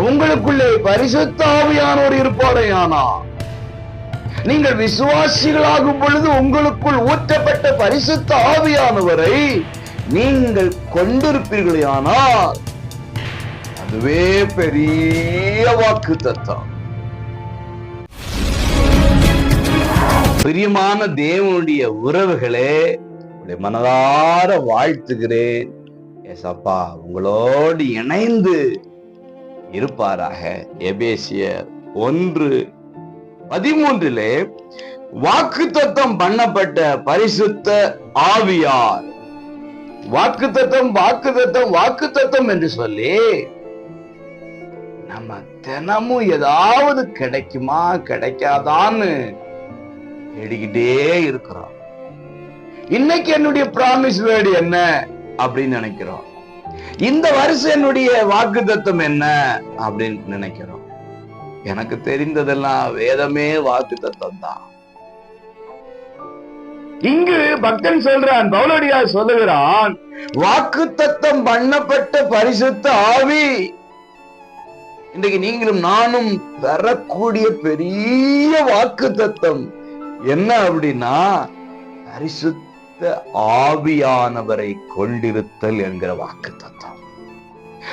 உங்களுக்குள்ளே பரிசுத்த ஆவியானவர் இருப்பாரேயானா, நீங்கள் விசுவாசிகளாகும் பொழுது உங்களுக்குள் ஊற்றப்பட்ட பரிசுத்த ஆவியானவரை நீங்கள் கொண்டிருப்பீர்களானால் அதுவே பெரிய வாக்குத்தத்தம். பிரியமான தேவனுடைய உறவுகளே, மனதார வாழ்த்துகிறேன். ஏசப்பா உங்களோடு இணைந்து இருப்பாராக. எபேசியர் 1:13 வாக்குத்தத்தம் பண்ணப்பட்ட பரிசுத்த ஆவியார். வாக்குத்தத்தம் வாக்குத்தத்தம் வாக்குத்தத்தம் என்று சொல்லி நம்ம தினமும் ஏதாவது கிடைக்குமா கிடைக்காதான்னு தேடிக்கிட்டே இருக்கிறோம். இன்னைக்கு என்னுடைய பிராமிஸ் வேர்டு என்ன அப்படின்னு நினைக்கிறோம். இந்த வருஷம் என்னுடைய வாக்குத்தத்தம் என்ன அப்படின்னு நினைக்கிறோம். எனக்கு தெரிந்ததெல்லாம் வேதமே வாக்குத்தத்தம் தான். இங்கு பக்தன் சொல்றான், பவுலடியார் சொல்லுகிறான், வாக்குத்தத்தம் பண்ணப்பட்ட பரிசுத்த ஆவி. இன்றைக்கு நீங்களும் நானும் பெறக்கூடிய பெரிய வாக்குத்தத்தம் என்ன அப்படின்னா, பரிசுத்த ஆவியானவரை கொண்டிருத்தல் என்கிற வாக்குத்தத்தம்.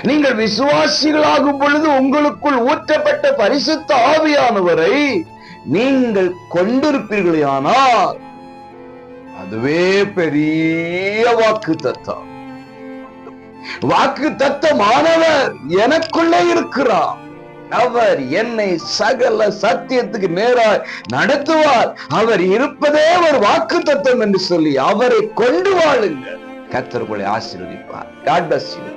நீங்கள் விசுவாசிகளாகும் பொழுது உங்களுக்குள் ஊற்றப்பட்ட பரிசுத்த ஆவியானவரை நீங்கள் கொண்டிருப்பீர்களானால் அதுவே பெரிய வாக்குத்தத்தம். வாக்குத்தத்தமானவர் எனக்குள்ளே இருக்கிறார், அவர் என்னை சகல சத்தியத்துக்கு நேராய் நடத்துவார், அவர் இருப்பதே ஒரு வாக்குத்தத்தம் என்று சொல்லி அவரை கொண்டு வாழுங்கள். கர்த்தர் உங்களை ஆசீர்வதிப்பார். God bless you.